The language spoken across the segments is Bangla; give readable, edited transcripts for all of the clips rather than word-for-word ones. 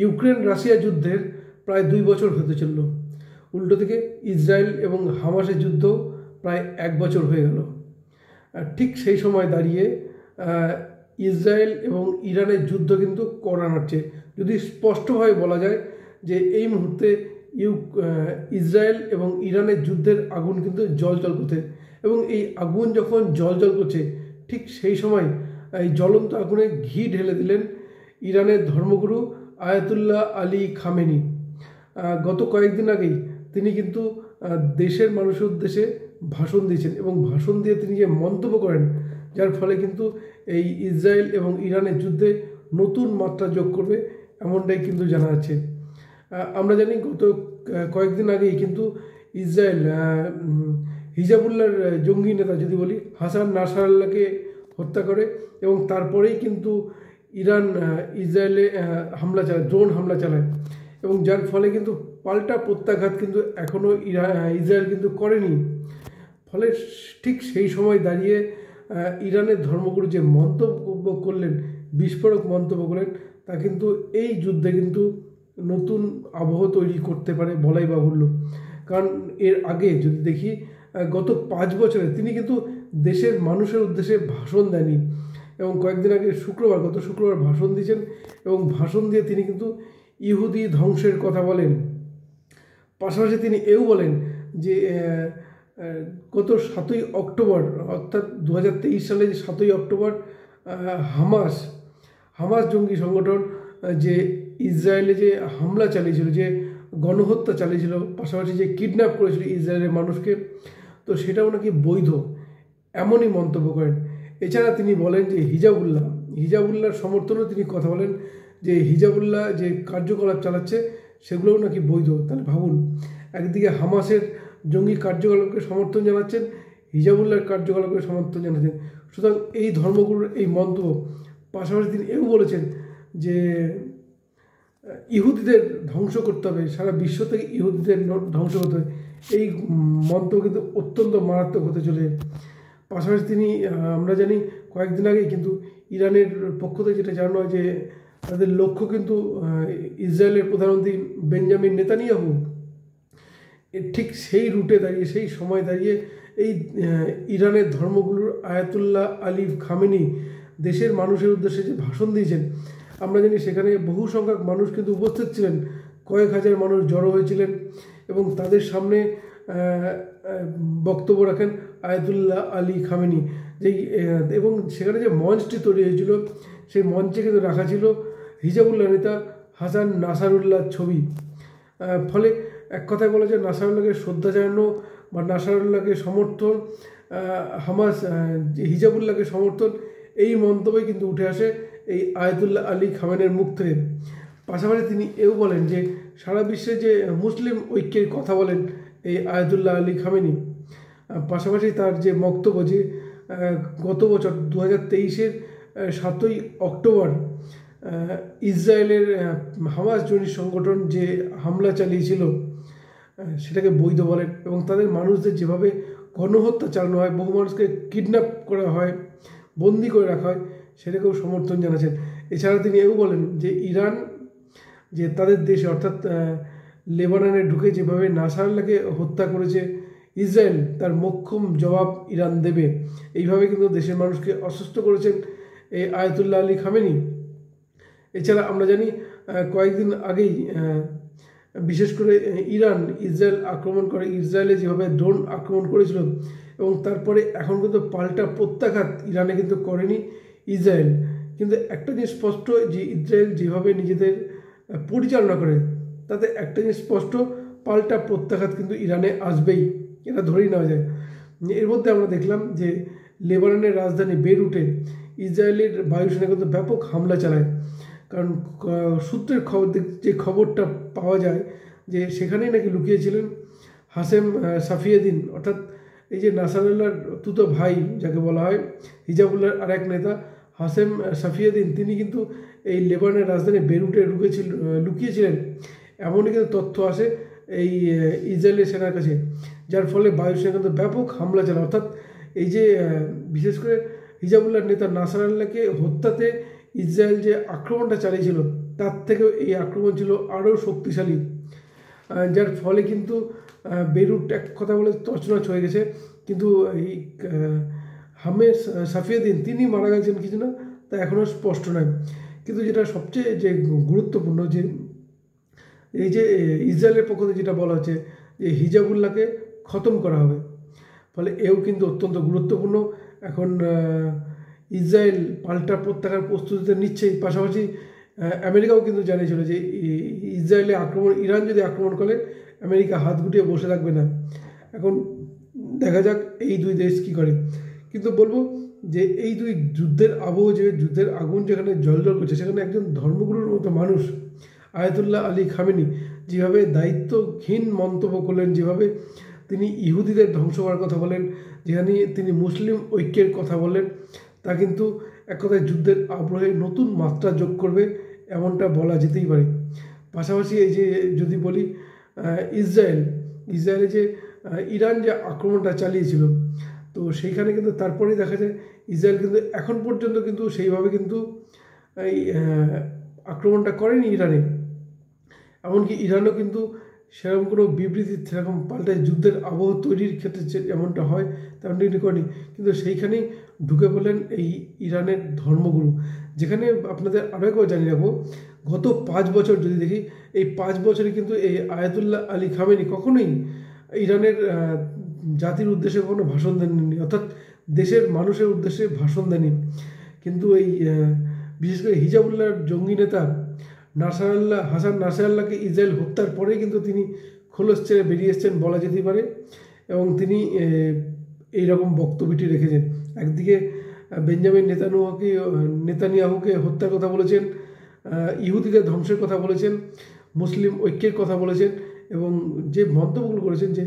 ইউক্রেন রাশিয়া যুদ্ধের প্রায় 2 বছর হতে চলল। উল্টো দিকে ইসরায়েল এবং হামাসের যুদ্ধ প্রায় 1 বছর হয়ে গেল। ঠিক সেই সময় দাঁড়িয়ে ইসরায়েল এবং ইরানের যুদ্ধ কিন্তু কড়া নাড়ছে। যদি স্পষ্টভাবে বলা যায় যে এই মুহূর্তে ইসরায়েল এবং ইরানের যুদ্ধের আগুন কিন্তু জ্বলজ্বল করছে, এবং এই আগুন যখন জ্বলজ্বল করছে ঠিক সেই সময় এই জ্বলন্ত আগুনে ঘি ঢেলে দিলেন ইরানের ধর্মগুরু আয়াতুল্লাহ আলী খামেনি। গত কয়েকদিন আগেই তিনি কিন্তু দেশের মানুষের উদ্দেশ্যে ভাষণ দিয়েছেন, এবং ভাষণ দিয়ে তিনি যে মন্তব্য করেন যার ফলে কিন্তু এই ইসরায়েল এবং ইরানের যুদ্ধে নতুন মাত্রা যোগ করবে এমনটাই কিন্তু জানা যাচ্ছে। আমরা জানি গত কয়েকদিন আগেই কিন্তু ইসরায়েল হিজাবুল্লাহর জঙ্গি নেতা যদি বলি হাসান নাসরাল্লাহকে হত্যা করে, এবং তারপরেই কিন্তু ইরান ইসরায়েলে হামলা চালায়, ড্রোন হামলা চালায়, এবং যার ফলে কিন্তু পাল্টা প্রত্যাঘাত কিন্তু এখনও ইসরায়েল কিন্তু করেনি। ফলে ঠিক সেই সময় দাঁড়িয়ে ইরানের ধর্মগুরু যে মন্তব্য করলেন, বিস্ফোরক মন্তব্য করলেন, তা কিন্তু এই যুদ্ধে কিন্তু নতুন আবহ তৈরি করতে পারে বলাই বাহুল্য। কারণ এর আগে যদি দেখি গত 5 বছরে তিনি কিন্তু দেশের মানুষের উদ্দেশ্যে ভাষণ দেননি, এবং কয়েকদিন আগে গত শুক্রবার ভাষণ দিয়েছেন, এবং ভাষণ দিয়ে তিনি কিন্তু ইহুদি ধ্বংসের কথা বলেন। পাশাপাশি তিনি এও বলেন যে গত 7ই অক্টোবর অর্থাৎ 2023 সালে যে 7ই অক্টোবর হামাস জঙ্গি সংগঠন যে ইসরায়েলে যে হামলা চালিয়েছিল, যে গণহত্যা চালিয়েছিল, পাশাপাশি যে কিডন্যাপ করেছিল ইসরায়েলের মানুষকে, তো সেটাও নাকি বৈধ, এমনই মন্তব্য করেন। এছাড়া তিনি বলেন যে হিজাবুল্লাহর সমর্থনেও তিনি কথা বলেন যে হিজাবুল্লাহ যে কার্যকলাপ চালাচ্ছে সেগুলোও নাকি বৈধ। তাহলে ভাবুন, একদিকে হামাসের জঙ্গি কার্যকলাপকে সমর্থন জানাচ্ছেন, হিজাবুল্লাহর কার্যকলাপকে সমর্থন জানাচ্ছেন। সুতরাং এই ধর্মগুরুর এই মন্তব্য, পাশাপাশি তিনি এও বলেছেন যে ইহুদিদের ধ্বংস করতে হবে, সারা বিশ্ব থেকে ইহুদিদের ধ্বংস করতে হবে। এই মন্তব্য কিন্তু অত্যন্ত মারাত্মক হতে চলে। পাশাপাশি তিনি আমরা জানি কয়েকদিন আগে কিন্তু ইরানের পক্ষ থেকে যেটা জানানো হয় যে তাদের লক্ষ্য কিন্তু ইসরায়েলের প্রধানমন্ত্রী বেঞ্জামিন নেতানিয়াহু। ঠিক সেই রুটে দাঁড়িয়ে, সেই সময় দাঁড়িয়ে এই ইরানের ধর্মগুরুর আয়াতুল্লাহ আলী খামেনি দেশের মানুষের উদ্দেশ্যে যে ভাষণ দিয়েছেন, আমরা জানি সেখানে বহু সংখ্যক মানুষ কিন্তু উপস্থিত ছিলেন, কয়েক হাজার মানুষ জড়ো হয়েছিলেন, এবং তাদের সামনে বক্তব্য রাখেন আয়াতুল্লাহ আলী খামেনি। এবং সেখানে যে মঞ্চটি তৈরি হয়েছিল সেই মঞ্চে কিন্তু রাখা ছিল হিজাবুল্লাহ নেতা হাসান নাসরাল্লাহর ছবি। ফলে এক কথায় বলা যায় নাসরাল্লাহকে শ্রদ্ধা জানানো বা নাসরাল্লাহকে সমর্থন, হামাস হিজাবুল্লাহকে সমর্থন, এই মন্তব্যই কিন্তু উঠে আসে এই আয়াতুল্লাহ আলী খামেনির মুখ থেকে। পাশাপাশি তিনি এও বলেন যে সারা বিশ্বে যে মুসলিম ঐক্যের কথা বলেন এই আয়াতুল্লাহ আলী খামেনি। পাশাপাশি তার যে বক্তব্য যে গত বছর 2023-এর 7ই অক্টোবর ইসরায়েলের হামাস জঙ্গি সংগঠন যে হামলা চালিয়েছিল সেটাকে বৈধ বলেন, এবং তাদের মানুষদের যেভাবে গণহত্যা চালানো হয়, বহু মানুষকে কিডন্যাপ করা হয়, বন্দি করে রাখা হয়, সেটাকেও সমর্থন জানাচ্ছেন। এছাড়া তিনি এও বলেন যে ইরান যে তাদের দেশে অর্থাৎ লেবাননে ঢুকে যেভাবে নাসরাল্লাহকে হত্যা করেছে ইসরায়েল, তার মোক্ষম জবাব ইরান দেবে, এইভাবে কিন্তু দেশের মানুষকে অসুস্থ করেছেন এই আয়াতুল্লাহ আলী খামেনি। এছাড়া আমরা জানি কয়েকদিন আগেই বিশেষ করে ইরান ইসরায়েল আক্রমণ করে, ইসরায়েলে যেভাবে ড্রোন আক্রমণ করেছিল, এবং তারপরে এখন কিন্তু পাল্টা প্রত্যাঘাত ইরানে কিন্তু করেনি ইসরায়েল। কিন্তু একটা জিনিস স্পষ্ট যে ইসরায়েল যেভাবে নিজেদের পরিচালনা করে তাতে একটা জিনিস স্পষ্ট, পাল্টা প্রত্যাঘাত কিন্তু ইরানে আসবেই, এটা ধরেই নেওয়া যায়। এর মধ্যে আমরা দেখলাম যে লেবাননের রাজধানী বেইরুটে ইসরায়েলের বায়ুসেনা কিন্তু ব্যাপক হামলা চালায়। কারণ সূত্রের যে খবরটা পাওয়া যায় যে সেখানেই নাকি লুকিয়েছিলেন হাসেম সাফিয়েদ্দিন, অর্থাৎ এই যে নাসরাল্লাহর তুতো ভাই যাকে বলা হয়, হিজাবুল্লাহর আরেক নেতা হাসেম সাফিয়েদ্দিন, তিনি কিন্তু এই লেবাননের রাজধানী বেইরুটে লুকিয়েছিলেন, এমনই কিন্তু তথ্য আসে এই ইসরায়েলের সেনার কাছে, যার ফলে বায়ুসেনা কিন্তু ব্যাপক হামলা চালায়। অর্থাৎ এই যে বিশেষ করে হিজাবুল্লাহর নেতা নাসরাল্লাহকে হত্যাতে ইসরায়েল যে আক্রমণটা চালিয়েছিল তার থেকেও এই আক্রমণ ছিল আরও শক্তিশালী, যার ফলে কিন্তু বেইরুট এক কথা বলে তছনছ হয়ে গেছে। কিন্তু এই হামেস সাফিয়েদ্দিন তিনি মারা গেছেন কিছু না, তা এখনও স্পষ্ট নয়। কিন্তু যেটা সবচেয়ে যে গুরুত্বপূর্ণ, যে এই যে ইসরায়েলের পক্ষ থেকে যেটা বলা হচ্ছে যে হিজাবুল্লাহকে খতম করা হবে, ফলে এও কিন্তু অত্যন্ত গুরুত্বপূর্ণ। এখন ইসরায়েল পাল্টা প্রত্যাহার প্রস্তুতিতে নিচ্ছেই, পাশাপাশি আমেরিকাও কিন্তু জানিয়েছিল যে ইসরায়েলে আক্রমণ, ইরান যদি আক্রমণ করে আমেরিকা হাত গুটিয়ে বসে থাকবে না। এখন দেখা যাক এই দুই দেশ কী করে। কিন্তু বলবো যে এই দুই যুদ্ধের আবহ, যে যুদ্ধের আগুন যেখানে জ্বলজ্বল করছে, সেখানে একজন ধর্মগুরুর মতো মানুষ আয়াতুল্লাহ আলী খামেনি যেভাবে দায়িত্বহীন মন্তব্য করলেন, যেভাবে তিনি ইহুদিদের ধ্বংস করার কথা বলেন, যেখানে তিনি মুসলিম ঐক্যের কথা বললেন, তা কিন্তু এক কথায় যুদ্ধের আবহে নতুন মাত্রা যোগ করবে, এমনটা বলা যেতেই পারে। পাশাপাশি এই যে যদি বলি ইসরায়েলে যে ইরান যে আক্রমণটা চালিয়েছিল, তো সেইখানে কিন্তু তারপরেই দেখা যায় ইসরায়েল কিন্তু এখন পর্যন্ত কিন্তু সেইভাবে কিন্তু এই আক্রমণটা করেনি ইরানে। এমনকি ইরানও কিন্তু সেরকম কোনো বিবৃতি, সেরকম পাল্টায় যুদ্ধের আবহ তৈরির ক্ষেত্রে যেমনটা হয় তেমনটি করেনি। কিন্তু সেইখানেই ঢুকে পড়লেন এই ইরানের ধর্মগুরু, যেখানে আপনাদের আরও একবার জানিয়ে রাখবো, গত 5 বছর যদি দেখি, এই 5 বছরে কিন্তু এই আয়াতুল্লাহ আলী খামেনি কখনোই ইরানের জাতির উদ্দেশ্যে কোনো ভাষণ দেননি, অর্থাৎ দেশের মানুষের উদ্দেশ্যে ভাষণ দেননি। কিন্তু এই বিশেষ করে হিজাবুল্লাহর জঙ্গি নেতা হাসান নাসরাল্লাহকে ইসরায়েল হত্যার পরেই কিন্তু তিনি খোলস ছেড়ে বেরিয়ে এসেছেন বলা যেতেই পারে, এবং তিনি এইরকম বক্তব্যটি রেখেছেন। একদিকে বেঞ্জামিন নেতানিয়াহুকে হত্যার কথা বলেছেন, ইহুদিদের ধ্বংসের কথা বলেছেন, মুসলিম ঐক্যের কথা বলেছেন, এবং যে মন্তব্যগুলো করেছেন যে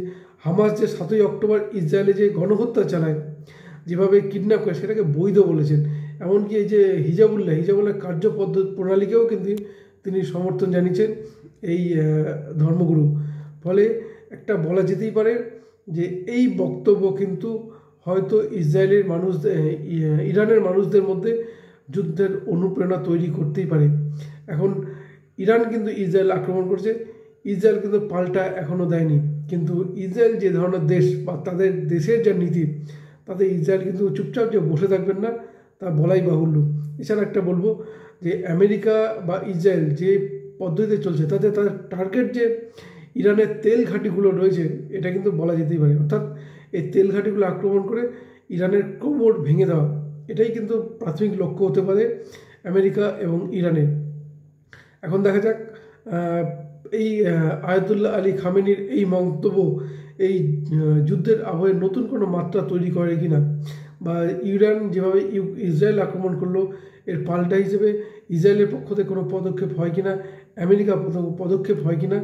হামাস যে 7ই অক্টোবর ইসরায়েলে যে গণহত্যা চালায়, যেভাবে কিডন্যাপ করে, সেটাকে বৈধ বলেছেন। এমনকি এই যে হিজাবুল্লাহ প্রণালীকেও কিন্তু তিনি সমর্থন জানিয়েছেন এই ধর্মগুরু। ফলে একটা বলা যেতেই পারে যে এই বক্তব্য কিন্তু হয়তো ইরানের মানুষদের মধ্যে যুদ্ধের অনুপ্রেরণা তৈরি করতেই পারে। এখন ইরান কিন্তু ইসরায়েল আক্রমণ করছে, ইসরায়েল কিন্তু পাল্টা এখনও দেয়নি। কিন্তু ইসরায়েল যে ধরনের দেশ বা তাদের দেশের যা নীতি, তাতে ইসরায়েল কিন্তু চুপচাপ যে বসে থাকবেন না, তা বলাই বাহুল্য। এছাড়া একটা বলবো যে আমেরিকা বা ইসরায়েল যে পদ্ধতিতে চলছে, তাতে তাদের টার্গেট যে ইরানের তেল ঘাঁটিগুলো রয়েছে, এটা কিন্তু বলা যেতেই পারে। অর্থাৎ এই তেল ঘাঁটিগুলো আক্রমণ করে ইরানের কোমর ভেঙে দেওয়া, এটাই কিন্তু প্রাথমিক লক্ষ্য হতে পারে আমেরিকা এবং ইরানের। এখন দেখা যাক এই আয়াতুল্লাহ আলী খামেনির এই মন্তব্য এই যুদ্ধের আবহে নতুন কোনো মাত্রা তৈরি করে কিনা, বা ইরান যেভাবে ইসরায়েল আক্রমণ করলো, এর পাল্টা হিসেবে ইসরায়েলের পক্ষ থেকে কোনো পদক্ষেপ হয় কিনা, আমেরিকা পদক্ষেপ হয় কিনা,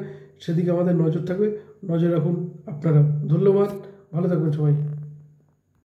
সেদিকে আমাদের নজর থাকবে। নজর রাখুন আপনারা। ধন্যবাদ, ভালো থাকবেন সবাই।